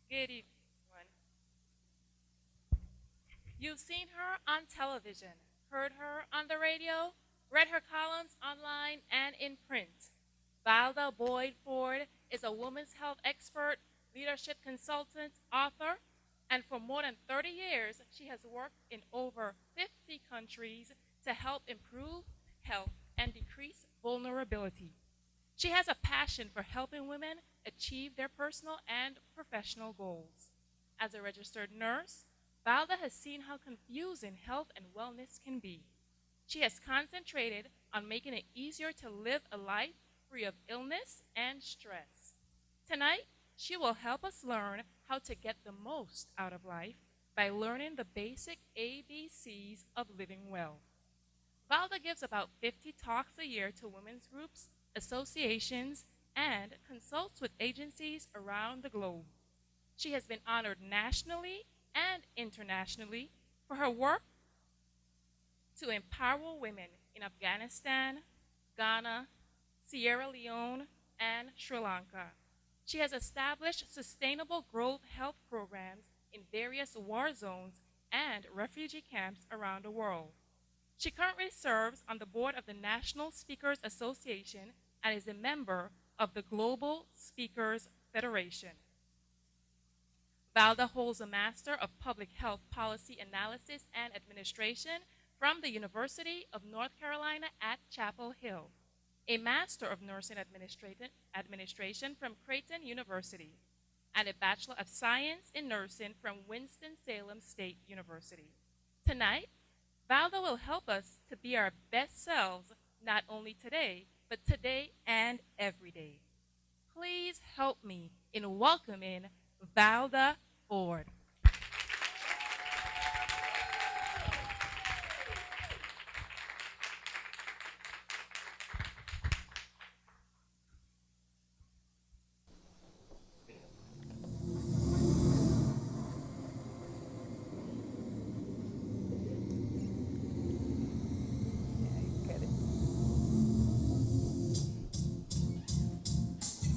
Good evening, everyone. You've seen her on television, heard her on the radio, read her columns online and in print. Valda Ford is a women's health expert, leadership consultant, author, and for more than 30 years, she has worked in over 50 countries to help improve health and decrease vulnerability. She has a passion for helping women achieve their personal and professional goals. As a registered nurse, Valda has seen how confusing health and wellness can be. She has concentrated on making it easier to live a life free of illness and stress. Tonight, she will help us learn how to get the most out of life by learning the basic ABCs of living well. Valda gives about 50 talks a year to women's groups, associations, and consults with agencies around the globe. She has been honored nationally and internationally for her work to empower women in Afghanistan, Ghana, Sierra Leone, and Sri Lanka. She has established sustainable growth health programs in various war zones and refugee camps around the world. She currently serves on the board of the National Speakers Association and is a member of the Global Speakers Federation. Valda holds a Master of Public Health Policy Analysis and Administration from the University of North Carolina at Chapel Hill, a Master of Nursing Administration from Creighton University, and a Bachelor of Science in Nursing from Winston-Salem State University. Tonight, Valda will help us to be our best selves not only today, but today and every day. Please help me in welcoming Valda Ford.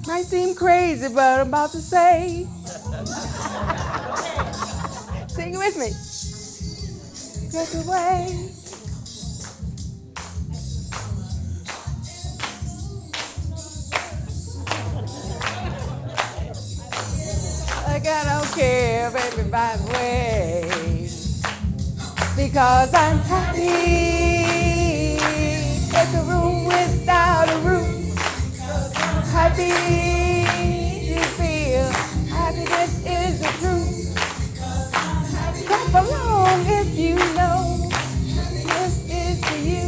Might seem crazy, but I'm about to say. Sing with me. Get away. Like I don't care, baby, by the way. Because I'm happy. Take a room without a roof. Happy to feel. Happiness is the truth. Clap along if you know this is for you.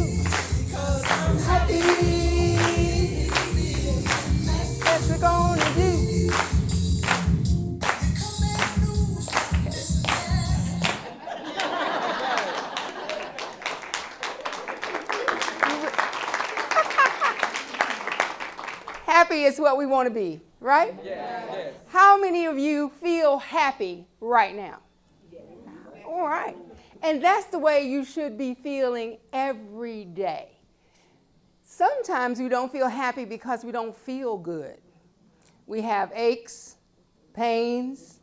Happy, what we're gonna do. Happy is what we want to be, right? Yes. How many of you feel happy right now? All right. And that's the way you should be feeling every day. Sometimes we don't feel happy because we don't feel good. We have aches, pains,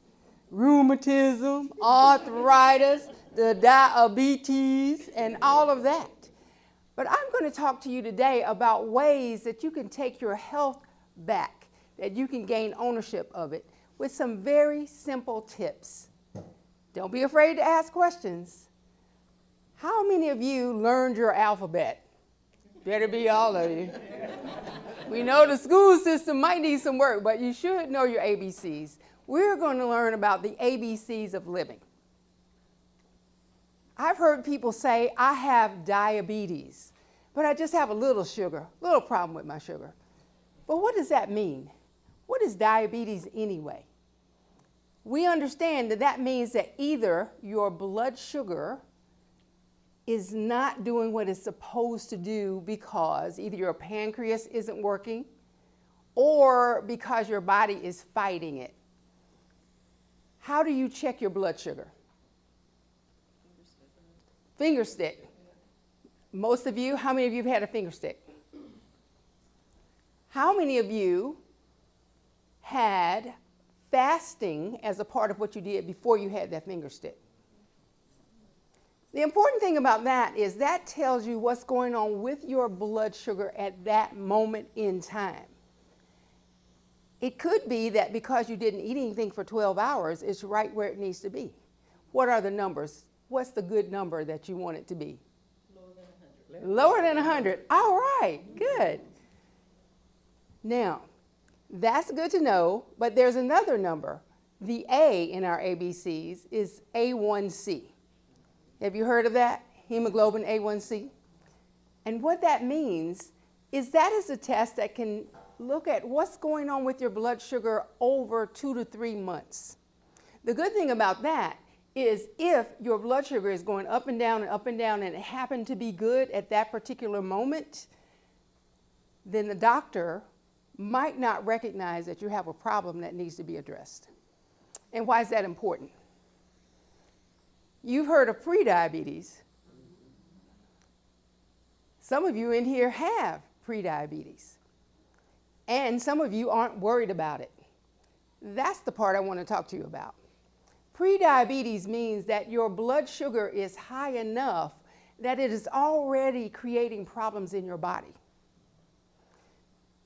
rheumatism, arthritis, the diabetes, and all of that. But I'm going to talk to you today about ways that you can take your health back, that you can gain ownership of it with some very simple tips. Don't be afraid to ask questions. How many of you learned your alphabet? Better be all of you. We know the school system might need some work, but you should know your ABCs. We're going to learn about the ABCs of living. I've heard people say, I have diabetes, but I just have a little sugar, little problem with my sugar. But what does that mean? What is diabetes anyway? We understand that that means that either your blood sugar is not doing what it's supposed to do because either your pancreas isn't working or because your body is fighting it. How do you check your blood sugar? Finger stick. Most of you, how many of you have had a finger stick? How many of you had fasting as a part of what you did before you had that finger stick. The important thing about that is that tells you what's going on with your blood sugar at that moment in time. It could be that because you didn't eat anything for 12 hours, it's right where it needs to be. What are the numbers? What's the good number that you want it to be? Lower than 100. All right, good. Now, that's good to know, but there's another number. The A in our ABCs is A1C. Have you heard of that? Hemoglobin A1C? And what that means is that is a test that can look at what's going on with your blood sugar over 2 to 3 months. The good thing about that is if your blood sugar is going up and down and up and down and it happened to be good at that particular moment, then the doctor might not recognize that you have a problem that needs to be addressed. And why is that important? You've heard of prediabetes. Some of you in here have prediabetes. And some of you aren't worried about it. That's the part I want to talk to you about. Prediabetes means that your blood sugar is high enough that it is already creating problems in your body.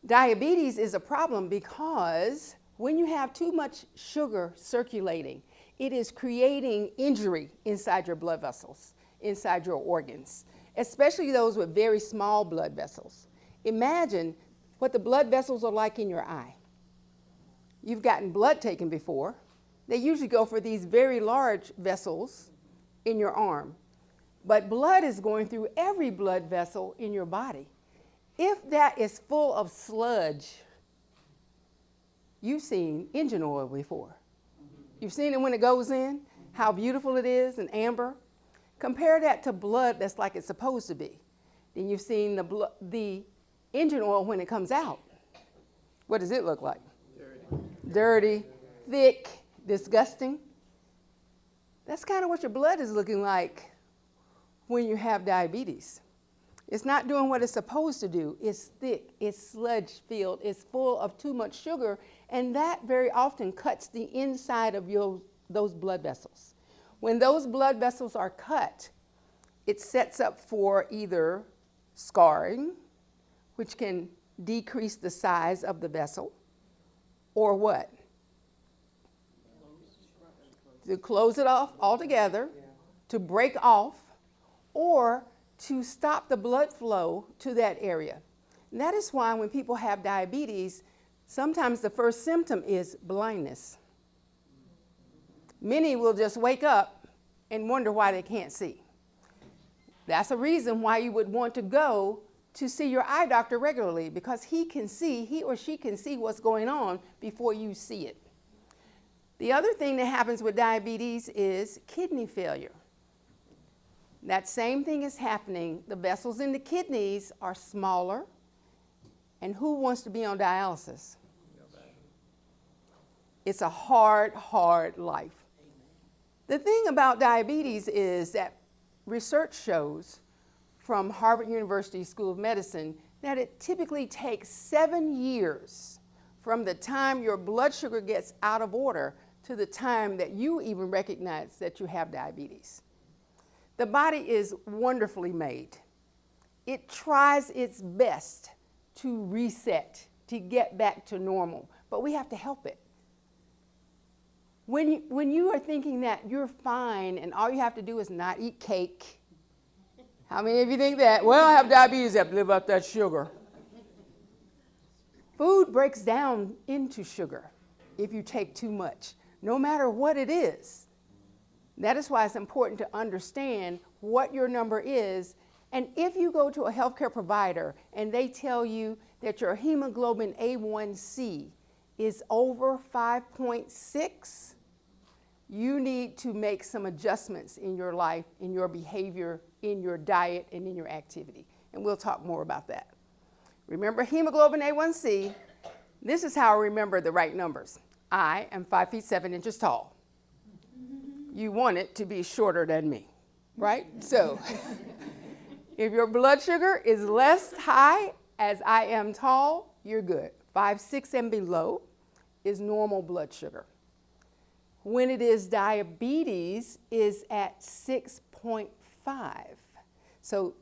Diabetes is a problem because when you have too much sugar circulating, it is creating injury inside your blood vessels, inside your organs, especially those with very small blood vessels. Imagine what the blood vessels are like in your eye. You've gotten blood taken before. They usually go for these very large vessels in your arm. But blood is going through every blood vessel in your body. If that is full of sludge, you've seen engine oil before. You've seen it when it goes in, how beautiful it is and amber. Compare that to blood that's like it's supposed to be. Then you've seen the engine oil when it comes out. What does it look like? Dirty, thick, disgusting. That's kind of what your blood is looking like when you have diabetes. It's not doing what it's supposed to do. It's thick, it's sludge-filled, it's full of too much sugar, and that very often cuts the inside of those blood vessels. When those blood vessels are cut, it sets up for either scarring, which can decrease the size of the vessel, or what? To close it off altogether, to break off, or to stop the blood flow to that area. And that is why when people have diabetes, sometimes the first symptom is blindness. Many will just wake up and wonder why they can't see. That's a reason why you would want to go to see your eye doctor regularly, because he or she can see what's going on before you see it. The other thing that happens with diabetes is kidney failure. That same thing is happening. The vessels in the kidneys are smaller. And who wants to be on dialysis? It's a hard, hard life. The thing about diabetes is that research shows from Harvard University School of Medicine that it typically takes 7 years from the time your blood sugar gets out of order to the time that you even recognize that you have diabetes. The body is wonderfully made. It tries its best to reset, to get back to normal, but we have to help it. When you are thinking that you're fine and all you have to do is not eat cake, how many of you think that? Well, I have diabetes, I have to live off that sugar. Food breaks down into sugar if you take too much, no matter what it is. That is why it's important to understand what your number is. And if you go to a healthcare provider and they tell you that your hemoglobin A1C is over 5.6, you need to make some adjustments in your life, in your behavior, in your diet, and in your activity. And we'll talk more about that. Remember hemoglobin A1C. This is how I remember the right numbers. I am 5 feet 7 inches tall. You want it to be shorter than me, right? So if your blood sugar is less high as I am tall, you're good. 5'6" and below is normal blood sugar. when it is diabetes is at 6.5. So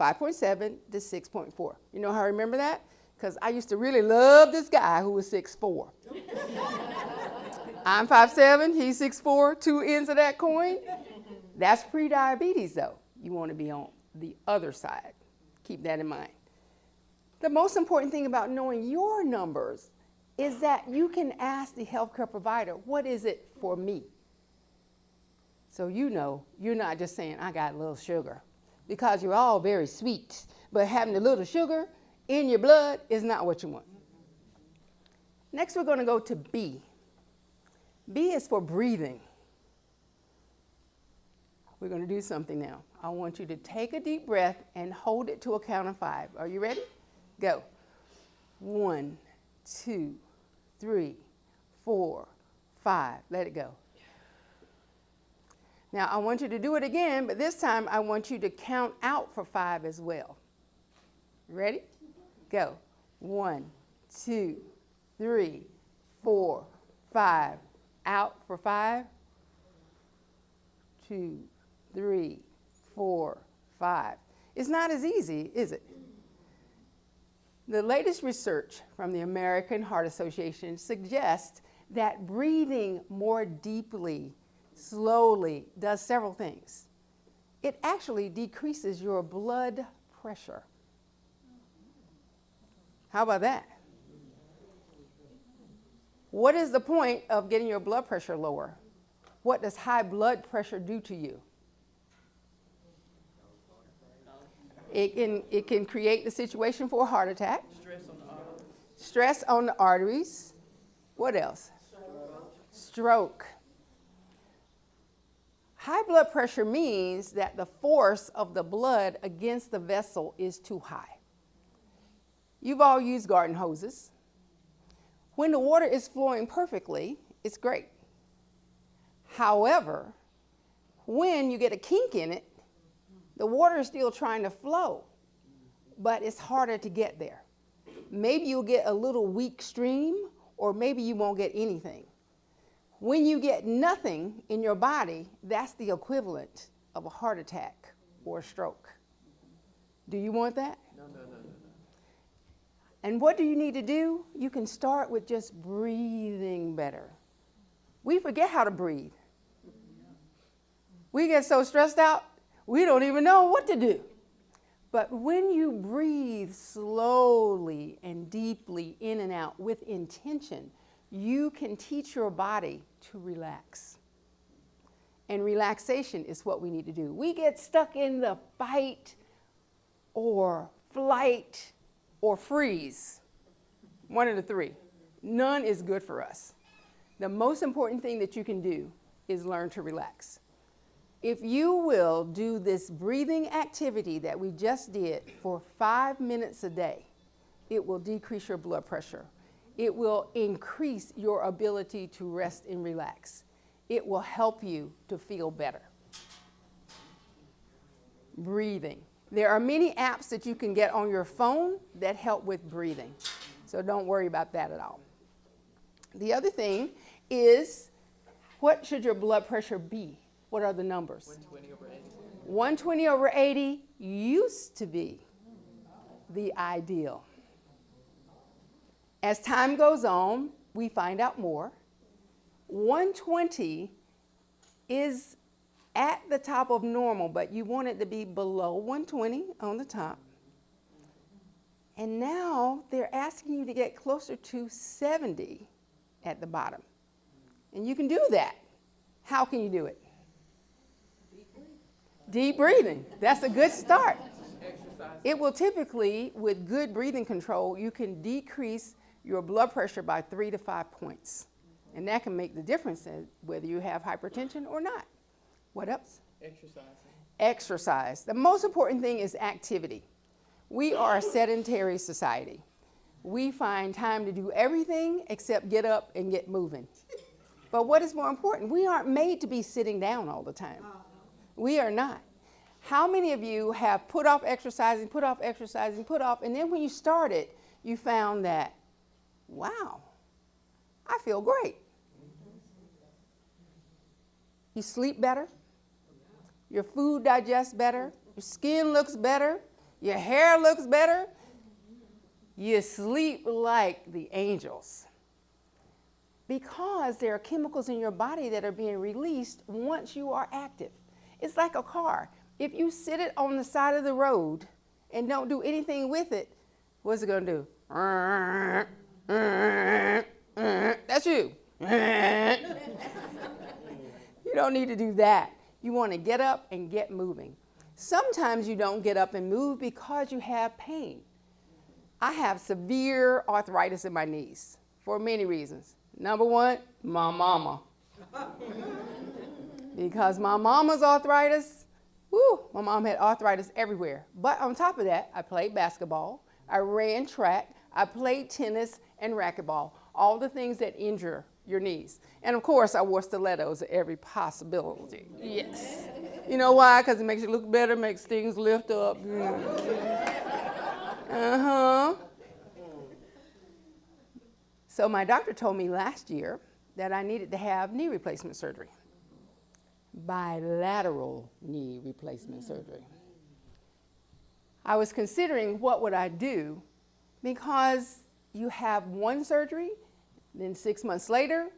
5.7 to 6.4. You know how I remember that? Because I used to really love this guy who was 6'4". I'm 5'7", he's 6'4", two ends of that coin. That's pre-diabetes though. You want to be on the other side. Keep that in mind. The most important thing about knowing your numbers is that you can ask the healthcare provider, what is it for me? So you know, you're not just saying, I got a little sugar, because you're all very sweet, but having a little sugar in your blood is not what you want. Next, we're going to go to B. B is for breathing. We're going to do something now. I want you to take a deep breath and hold it to a count of 5. Are you ready? Go. 1, 2, 3, 4, 5. Let it go. Now, I want you to do it again, but this time I want you to count out for 5 as well. Ready? Go. 1, 2, 3, 4, 5. Out for 5. 2, 3, 4, 5. It's not as easy, is it? The latest research from the American Heart Association suggests that breathing more deeply, slowly, does several things. It actually decreases your blood pressure. How about that? What is the point of getting your blood pressure lower? What does high blood pressure do to you? It can create the situation for a heart attack. Stress on the arteries. What else? Stroke. High blood pressure means that the force of the blood against the vessel is too high. You've all used garden hoses. When the water is flowing perfectly, it's great. However, when you get a kink in it, the water is still trying to flow, but it's harder to get there. Maybe you'll get a little weak stream, or maybe you won't get anything. When you get nothing in your body, that's the equivalent of a heart attack or a stroke. Do you want that? No. And what do you need to do? You can start with just breathing better. We forget how to breathe. We get so stressed out, we don't even know what to do. But when you breathe slowly and deeply in and out with intention, you can teach your body to relax. And relaxation is what we need to do. We get stuck in the fight or flight or freeze. One of the three. None is good for us. The most important thing that you can do is learn to relax. If you will do this breathing activity that we just did for 5 minutes a day, it will decrease your blood pressure. It will increase your ability to rest and relax. It will help you to feel better. Breathing. There are many apps that you can get on your phone that help with breathing. So don't worry about that at all. The other thing is, what should your blood pressure be? What are the numbers? 120 over 80. 120 over 80 used to be the ideal. As time goes on, we find out more. 120 is at the top of normal, but you want it to be below 120 on the top. And now they're asking you to get closer to 70 at the bottom. And you can do that. How can you do it? Deep breathing. That's a good start. Exercise. It will typically, with good breathing control, you can decrease your blood pressure by 3 to 5 points. And that can make the difference in whether you have hypertension or not. What else? Exercising. Exercise. The most important thing is activity. We are a sedentary society. We find time to do everything except get up and get moving. But what is more important? We aren't made to be sitting down all the time. We are not. How many of you have put off exercising, and then when you started, you found that, wow, I feel great. You sleep better. Your food digests better. Your skin looks better. Your hair looks better. You sleep like the angels. Because there are chemicals in your body that are being released once you are active. It's like a car. If you sit it on the side of the road and don't do anything with it, what's it going to do? That's you. You don't need to do that. You want to get up and get moving. Sometimes you don't get up and move because you have pain. I have severe arthritis in my knees for many reasons. Number one, my mama. Because my mama's arthritis, my mom had arthritis everywhere. But on top of that, I played basketball, I ran track, I played tennis and racquetball, all the things that injure your knees. And of course, I wore stilettos at every possibility. Yes. You know why? Because it makes you look better, makes things lift up. So my doctor told me last year that I needed to have knee replacement surgery. Bilateral knee replacement surgery. I was considering what would I do because you have one surgery, then 6 months later,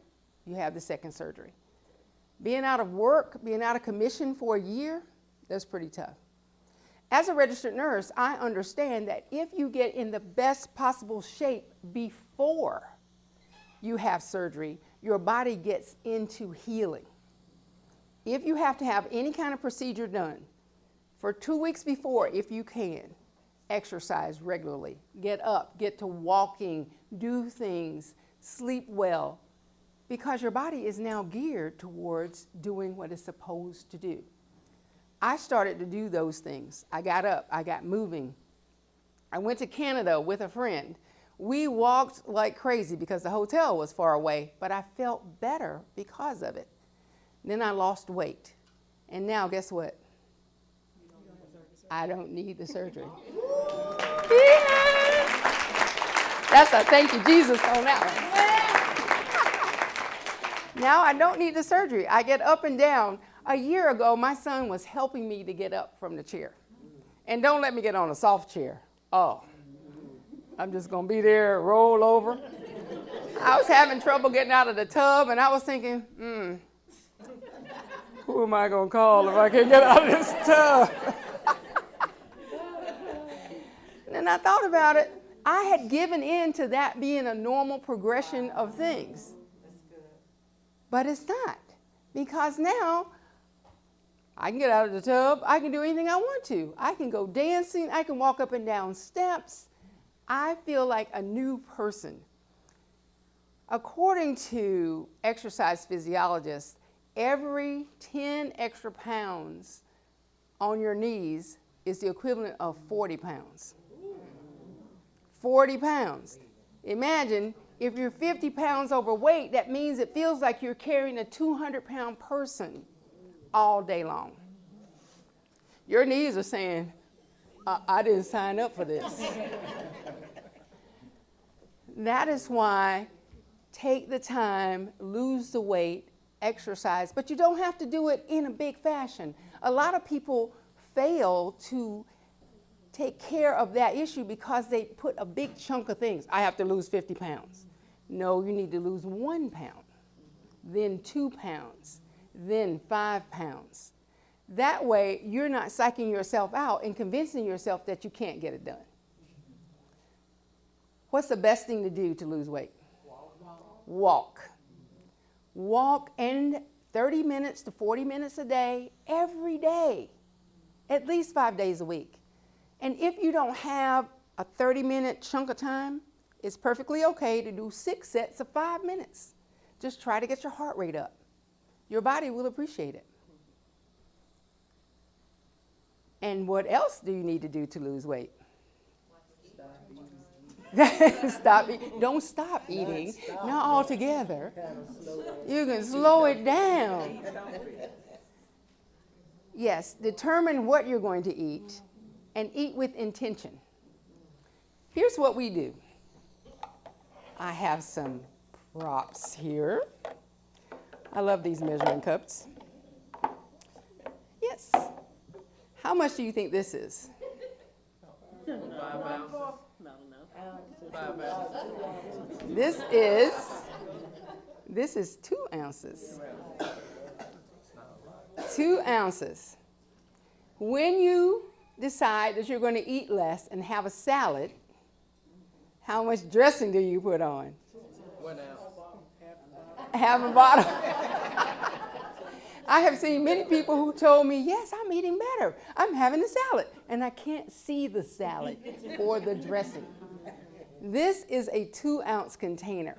you have the second surgery. Being out of work, being out of commission for a year, that's pretty tough. As a registered nurse, I understand that if you get in the best possible shape before you have surgery, your body gets into healing. If you have to have any kind of procedure done, for 2 weeks before, if you can, exercise regularly, get up, get to walking, do things, sleep well, because your body is now geared towards doing what it's supposed to do. I started to do those things. I got up, I got moving. I went to Canada with a friend. We walked like crazy because the hotel was far away, but I felt better because of it. Then I lost weight. And now guess what? I don't need the surgery. Yes. That's a thank you, Jesus, on that one. Now I don't need the surgery. I get up and down. A year ago, my son was helping me to get up from the chair. And don't let me get on a soft chair. Oh, I'm just going to be there, roll over. I was having trouble getting out of the tub, and I was thinking, who am I going to call if I can't get out of this tub? And then I thought about it. I had given in to that being a normal progression of things. But it's not. Because now, I can get out of the tub. I can do anything I want to. I can go dancing. I can walk up and down steps. I feel like a new person. According to exercise physiologists, every 10 extra pounds on your knees is the equivalent of 40 pounds. 40 pounds. Imagine if you're 50 pounds overweight, that means it feels like you're carrying a 200-pound person all day long. Your knees are saying, I didn't sign up for this. That is why take the time, lose the weight, exercise, but you don't have to do it in a big fashion. A lot of people fail to take care of that issue because they put a big chunk of things. I have to lose 50 pounds. No, you need to lose 1 pound, then 2 pounds, then 5 pounds. That way, you're not psyching yourself out and convincing yourself that you can't get it done. What's the best thing to do to lose weight? Walk. Walk and 30 minutes to 40 minutes a day, every day, at least 5 days a week. And if you don't have a 30-minute chunk of time, it's perfectly okay to do 6 sets of 5 minutes. Just try to get your heart rate up. Your body will appreciate it. And what else do you need to do to lose weight? Stop eating. Don't stop eating. Not altogether. You can slow it down. Yes, determine what you're going to eat and eat with intention. Here's what we do. I have some props here. I love these measuring cups. How much do you think this is? 5 ounces. No. 5 ounces. This is 2 ounces. 2 ounces. When you decide that you're going to eat less and have a salad, how much dressing do you put on? 1 ounce. Half a bottle. I have seen many people who told me, yes, I'm eating better. I'm having a salad. And I can't see the salad or the dressing. This is a 2-ounce container.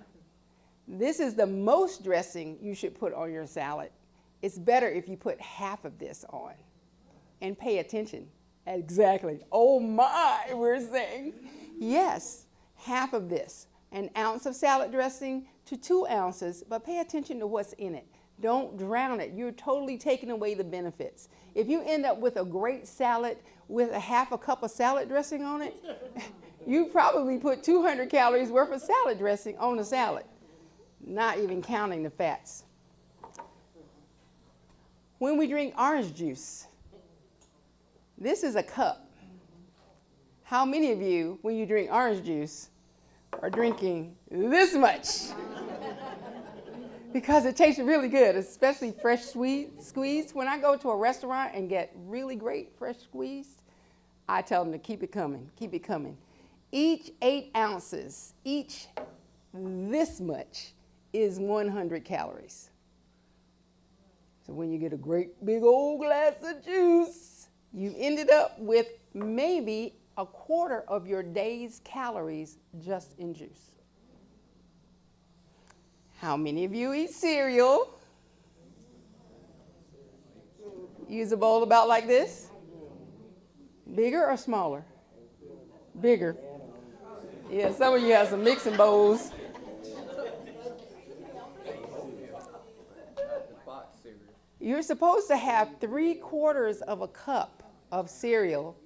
This is the most dressing you should put on your salad. It's better if you put half of this on. And pay attention. Exactly. Oh my, we're saying. Yes, half of this. An ounce of salad dressing to 2 ounces, but pay attention to what's in it. Don't drown it. You're totally taking away the benefits. If you end up with a great salad with a half a cup of salad dressing on it, you probably put 200 calories worth of salad dressing on the salad, not even counting the fats. When we drink orange juice, this is a cup. How many of you, when you drink orange juice, are drinking this much? Because it tastes really good, especially fresh squeezed. When I go to a restaurant and get really great fresh squeezed, I tell them to keep it coming, keep it coming. Each 8 ounces, each this much, is 100 calories. So when you get a great big old glass of juice, you ended up with maybe a quarter of your day's calories just in juice. How many of you eat cereal? Use a bowl about like this? Bigger or smaller? Bigger. Yeah, some of you have some mixing bowls. You're supposed to have 3/4 of a cup of cereal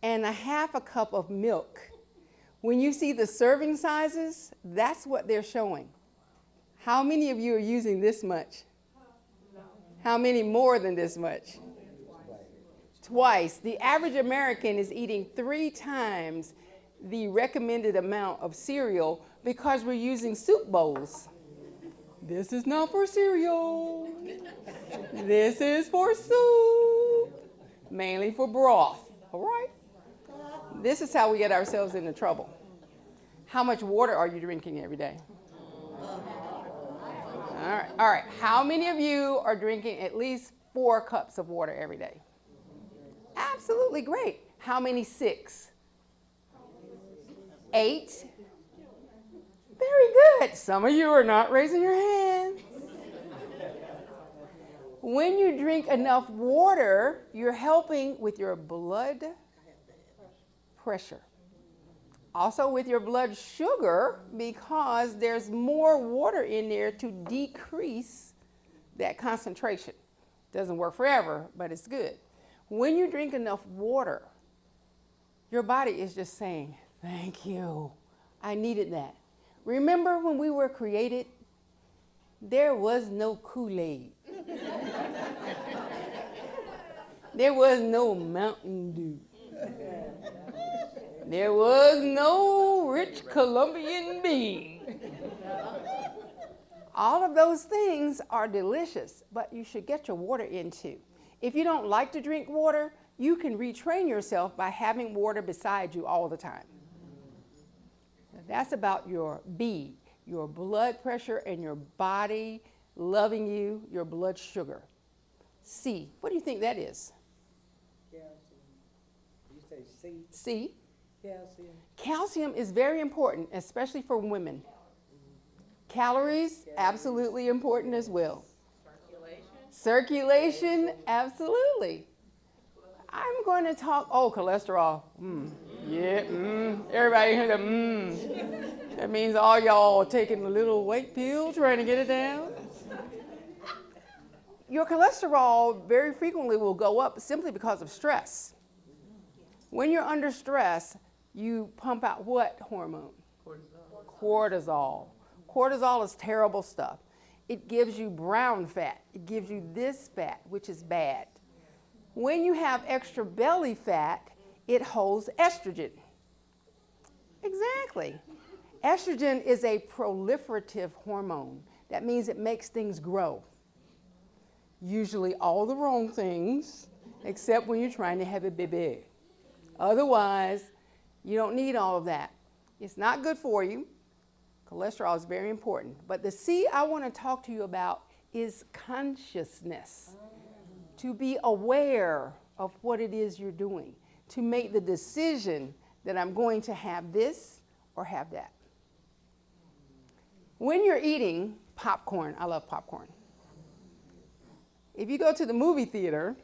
and a half a cup of milk. When you see the serving sizes, that's what they're showing. How many of you are using this much? How many more than this much? Twice. The average American is eating 3 times the recommended amount of cereal because we're using soup bowls. This is not for cereal. This is for soup. Mainly for broth. All right? This is how we get ourselves into trouble. How much water are you drinking every day? All right. How many of you are drinking at least 4 cups of water every day? Absolutely great. How many 6? 8? Very good. Some of you are not raising your hands. When you drink enough water, you're helping with your blood pressure. Also with your blood sugar, because there's more water in there to decrease that concentration. Doesn't work forever, but it's good. When you drink enough water, your body is just saying, thank you. I needed that. Remember when we were created, there was no Kool-Aid. There was no Mountain Dew. There was no rich Colombian bean. All of those things are delicious, but you should get your water in too. If you don't like to drink water, you can retrain yourself by having water beside you all the time. That's about your B, your blood pressure and your body loving you, your blood sugar. C, what do you think that is? Calcium. You say C? C. Calcium. Calcium is very important, especially for women. Calories, absolutely important as well. Circulation, absolutely. I'm going to talk, cholesterol. Everybody hear the That means all y'all are taking a little weight pill, trying to get it down. Your cholesterol very frequently will go up simply because of stress. When you're under stress, you pump out what hormone? Cortisol. Cortisol is terrible stuff. It gives you brown fat. It gives you this fat, which is bad. When you have extra belly fat, it holds estrogen. Exactly. Estrogen is a proliferative hormone. That means it makes things grow. Usually all the wrong things, except when you're trying to have a baby. Otherwise, you don't need all of that. It's not good for you. Cholesterol is very important. But the C I want to talk to you about is consciousness. To be aware of what it is you're doing. To make the decision that I'm going to have this or have that. When you're eating popcorn, I love popcorn. If you go to the movie theater,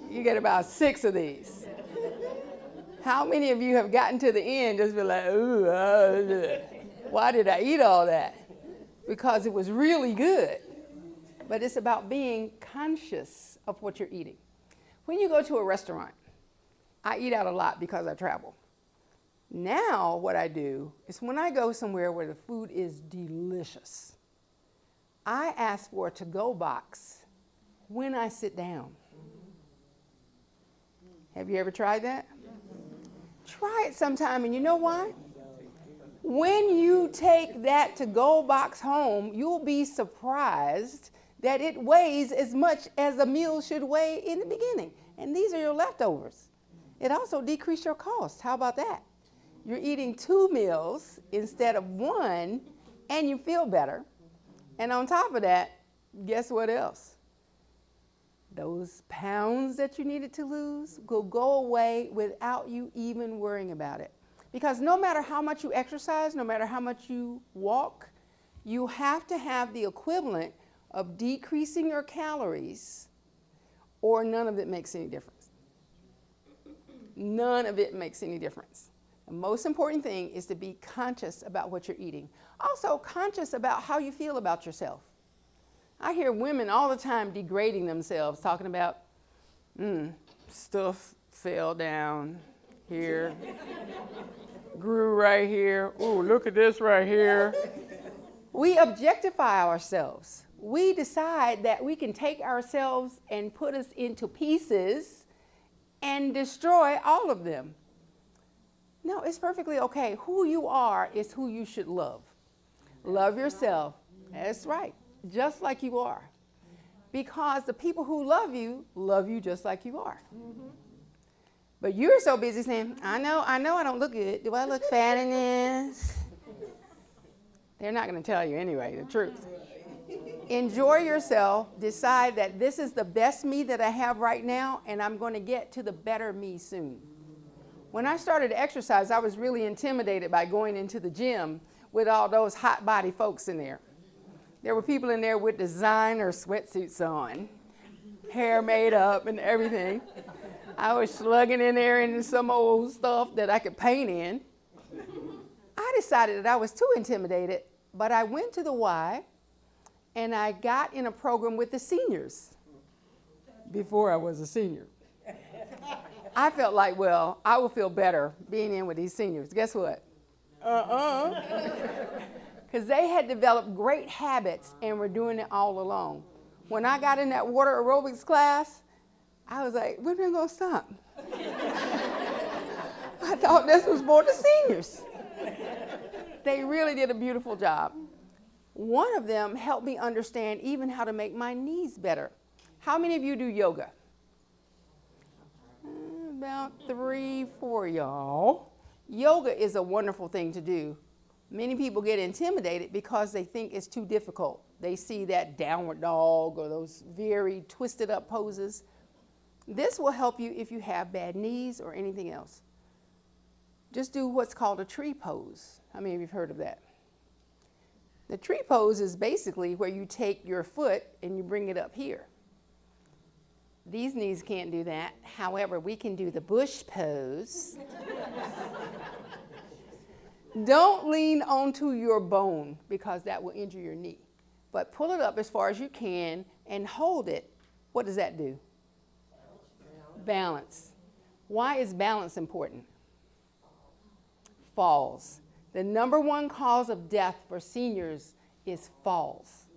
you get about 6 of these. How many of you have gotten to the end just be like, ooh, why did I eat all that? Because it was really good. But it's about being conscious of what you're eating. When you go to a restaurant, I eat out a lot because I travel. Now what I do is when I go somewhere where the food is delicious, I ask for a to-go box when I sit down. Have you ever tried that? Try it sometime, and you know why? When you take that to-go box home, you'll be surprised that it weighs as much as a meal should weigh in the beginning. And these are your leftovers. It also decreases your cost. How about that? You're eating 2 meals instead of 1, and you feel better. And on top of that, guess what else? Those pounds that you needed to lose will go away without you even worrying about it. Because no matter how much you exercise, no matter how much you walk, you have to have the equivalent of decreasing your calories, or none of it makes any difference. None of it makes any difference. The most important thing is to be conscious about what you're eating. Also conscious about how you feel about yourself. I hear women all the time degrading themselves, talking about, stuff fell down here, grew right here. Ooh, look at this right here. We objectify ourselves. We decide that we can take ourselves and put us into pieces and destroy all of them. No, it's perfectly okay. Who you are is who you should love. Love yourself. That's right. Just like you are. Because the people who love you just like you are. Mm-hmm. But you're so busy saying, I know I don't look good. Do I look fat in this? They're not going to tell you anyway, the truth. Enjoy yourself. Decide that this is the best me that I have right now, and I'm going to get to the better me soon. When I started to exercise, I was really intimidated by going into the gym with all those hot body folks in there. There were people in there with designer sweatsuits on, hair made up and everything. I was slugging in there in some old stuff that I could paint in. I decided that I was too intimidated, but I went to the Y and I got in a program with the seniors before I was a senior. I felt like, well, I will feel better being in with these seniors. Guess what? Because they had developed great habits and were doing it all alone. When I got in that water aerobics class, I was like, when are they going to stop? I thought this was for the seniors. They really did a beautiful job. One of them helped me understand even how to make my knees better. How many of you do yoga? About 3, 4 y'all. Yoga is a wonderful thing to do. Many people get intimidated because they think it's too difficult. They see that downward dog or those very twisted up poses. This will help you if you have bad knees or anything else. Just do what's called a tree pose. How many of you have heard of that? The tree pose is basically where you take your foot and you bring it up here. These knees can't do that. However, we can do the bush pose. Don't lean onto your bone because that will injure your knee. But pull it up as far as you can and hold it. What does that do? Balance. Why is balance important? Falls. The number 1 cause of death for seniors is falls.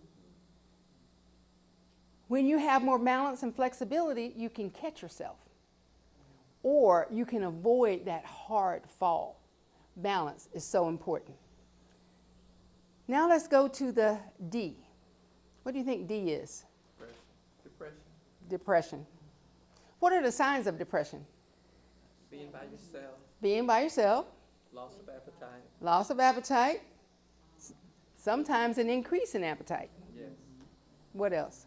When you have more balance and flexibility, you can catch yourself, or you can avoid that hard fall. Balance is so important. Now let's go to the D. What do you think D is? Depression. Depression. What are the signs of depression? Being by yourself. Being by yourself. Loss of appetite. Loss of appetite. Sometimes an increase in appetite. Yes. What else?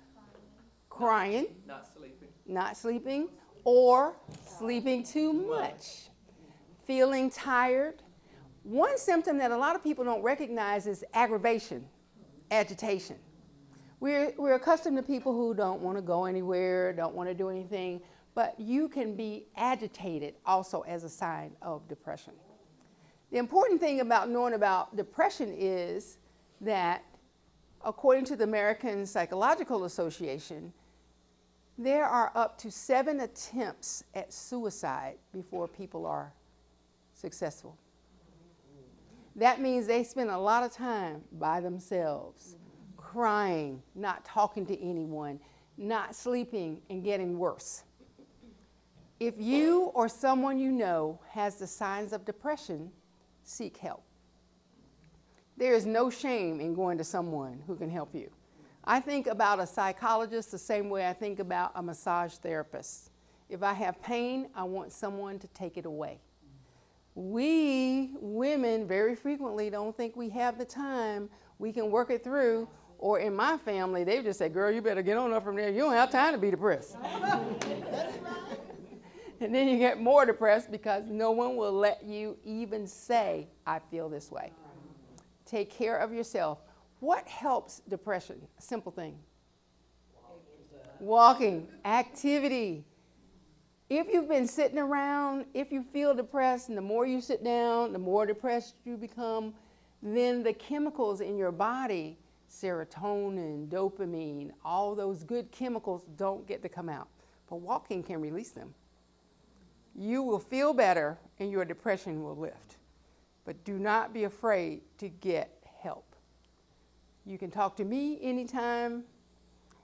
Crying. Not sleeping. Not sleeping, or sleeping too much. Feeling tired. One symptom that a lot of people don't recognize is aggravation, agitation. We're accustomed to people who don't want to go anywhere, don't want to do anything, but you can be agitated also as a sign of depression. The important thing about knowing about depression is that, according to the American Psychological Association, there are up to 7 attempts at suicide before people are successful. That means they spend a lot of time by themselves, crying, not talking to anyone, not sleeping, and getting worse. If you or someone you know has the signs of depression, seek help. There is no shame in going to someone who can help you. I think about a psychologist the same way I think about a massage therapist. If I have pain, I want someone to take it away. We women very frequently don't think we have the time, we can work it through, or in my family, they just say, girl, you better get on up from there. You don't have time to be depressed. And then you get more depressed because no one will let you even say, I feel this way. Take care of yourself. What helps depression? A simple thing. Walking, activity. If you've been sitting around, if you feel depressed, and the more you sit down, the more depressed you become, then the chemicals in your body, serotonin, dopamine, all those good chemicals don't get to come out. But walking can release them. You will feel better and your depression will lift. But do not be afraid to get help. You can talk to me anytime,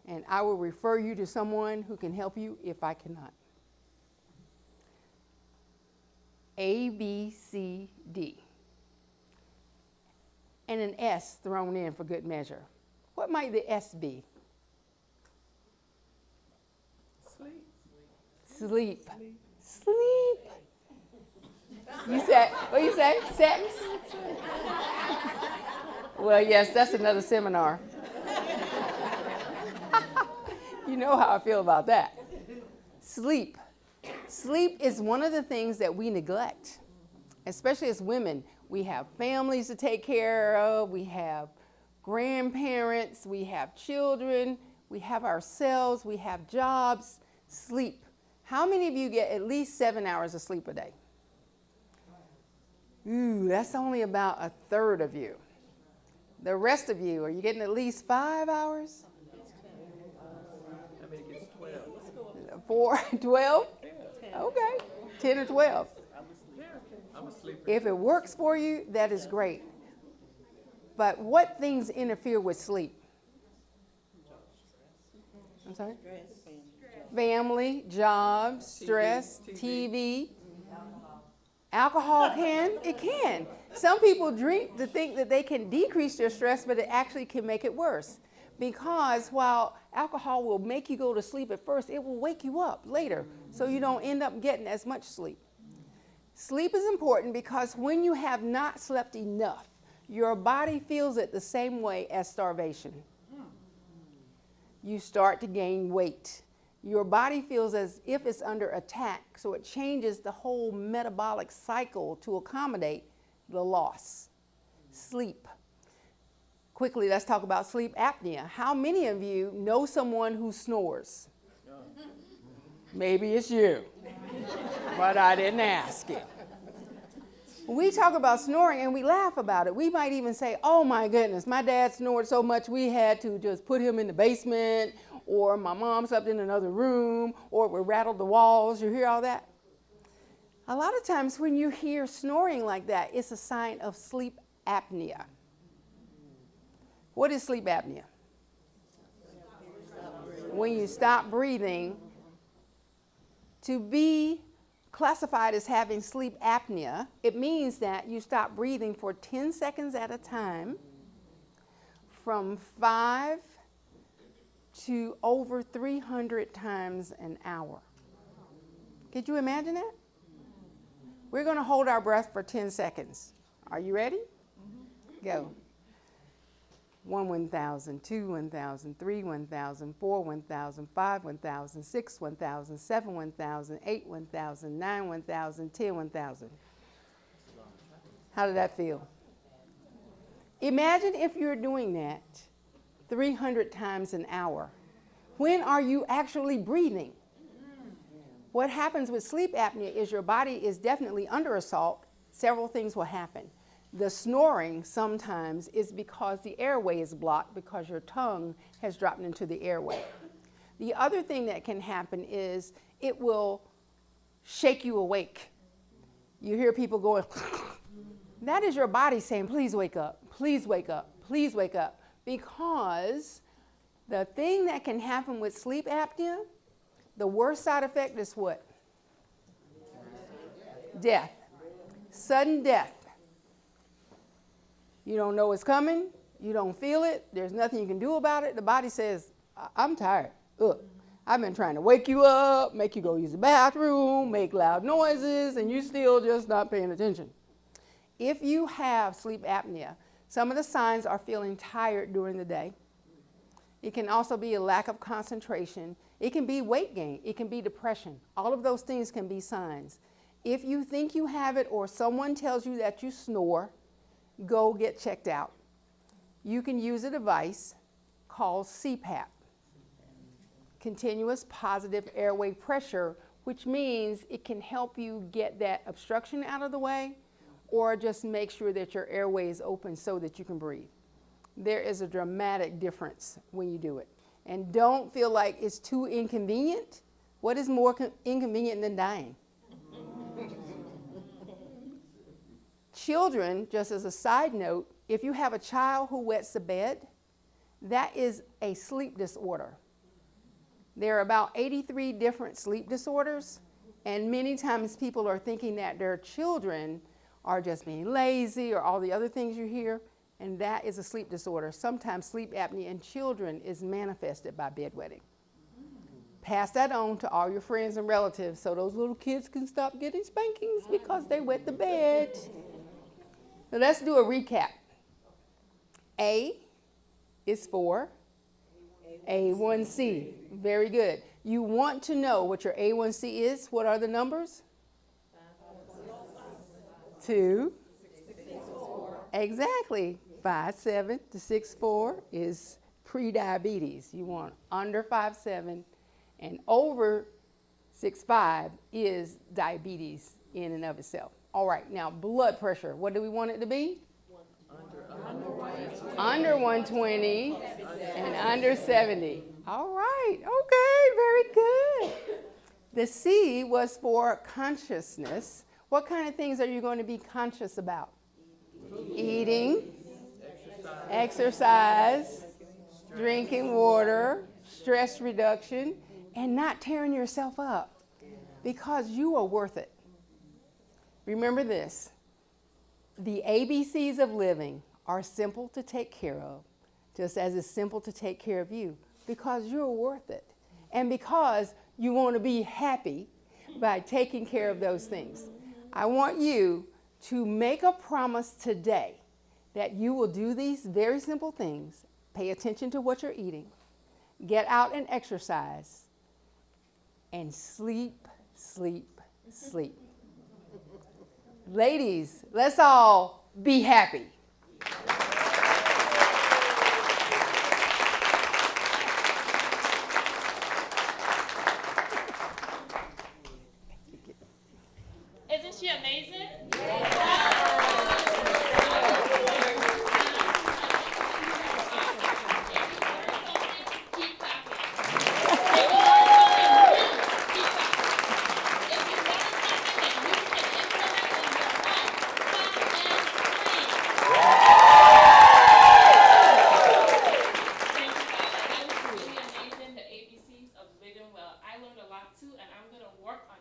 and I will refer you to someone who can help you if I cannot. A, B, C, D. And an S thrown in for good measure. What might the S be? Sleep. Sleep. Sleep. You said, what you say? Sex? Well, yes, that's another seminar. You know how I feel about that. Sleep. Sleep is one of the things that we neglect, especially as women. We have families to take care of, we have grandparents, we have children, we have ourselves, we have jobs. Sleep. How many of you get at least 7 hours of sleep a day? Ooh, that's only about a third of you. The rest of you, are you getting at least 5 hours? How many gets 12? 4, 12? Okay, 10 or 12. I'm a sleeper. If it works for you, that is great. But what things interfere with sleep? I'm sorry? Family, jobs, stress, TV. Alcohol it can. Some people drink to think that they can decrease their stress, but it actually can make it worse. Because while alcohol will make you go to sleep at first, it will wake you up later, so you don't end up getting as much sleep. Sleep is important because when you have not slept enough, your body feels it the same way as starvation. You start to gain weight. Your body feels as if it's under attack, so it changes the whole metabolic cycle to accommodate the loss. Sleep. Quickly, let's talk about sleep apnea. How many of you know someone who snores? Maybe it's you, but I didn't ask it. We talk about snoring and we laugh about it. We might even say, oh my goodness, my dad snored so much we had to just put him in the basement, or my mom slept in another room, or we rattled the walls. You hear all that? A lot of times when you hear snoring like that, it's a sign of sleep apnea. What is sleep apnea? when you stop breathing. To be classified as having sleep apnea, it means that you stop breathing for 10 seconds at a time, from 5 to over 300 times an hour. Could you imagine that? We're going to hold our breath for 10 seconds. Are you ready? Go. 1, 1,000, 2, 1,000, 3, 1,000, 4, 1,000, 5, 1,000, 6, 1,000, 7, 1,000, 8, 1,000, 9, 1,000, 10, 1,000. How did that feel? Imagine if you're doing that 300 times an hour. When are you actually breathing? What happens with sleep apnea is your body is definitely under assault. Several things will happen. The snoring sometimes is because the airway is blocked because your tongue has dropped into the airway. The other thing that can happen is it will shake you awake. You hear people going, that is your body saying, please wake up, please wake up, please wake up. Because the thing that can happen with sleep apnea, the worst side effect is what? Death. Sudden death. You don't know it's coming. You don't feel it. There's nothing you can do about it. The body says, I'm tired. Ugh. I've been trying to wake you up, make you go use the bathroom, make loud noises, and you still just not paying attention. If you have sleep apnea, some of the signs are feeling tired during the day. It can also be a lack of concentration. It can be weight gain. It can be depression. All of those things can be signs. If you think you have it or someone tells you that you snore, go get checked out. You can use a device called CPAP, continuous positive airway pressure, which means it can help you get that obstruction out of the way or just make sure that your airway is open so that you can breathe. There is a dramatic difference when you do it. And don't feel like it's too inconvenient. What is more inconvenient than dying? Children, just as a side note, if you have a child who wets the bed, that is a sleep disorder. There are about 83 different sleep disorders, and many times people are thinking that their children are just being lazy or all the other things you hear, and that is a sleep disorder. Sometimes sleep apnea in children is manifested by bedwetting. Pass that on to all your friends and relatives so those little kids can stop getting spankings because they wet the bed. So let's do a recap. A is for A1C. Very good. You want to know what your A1C is. What are the numbers? 2. Exactly. 5'7" to 6'4" is pre-diabetes. You want under 5'7" and over 6'5" is diabetes in and of itself. All right, now blood pressure. What do we want it to be? Under 120 and under 70. All right, okay, very good. The C was for consciousness. What kind of things are you going to be conscious about? Eating, exercise, drinking water, stress reduction, and not tearing yourself up because you are worth it. Remember this, the ABCs of living are simple to take care of, just as it's simple to take care of you, because you're worth it. And because you want to be happy by taking care of those things. I want you to make a promise today that you will do these very simple things. Pay attention to what you're eating, get out and exercise, and sleep, sleep, sleep. Ladies, let's all be happy. Isn't she amazing? Keep clapping. If you learn something new, keep clapping. If you learn something that you can implement in your life, clap and scream. lot too, and I'm gonna work on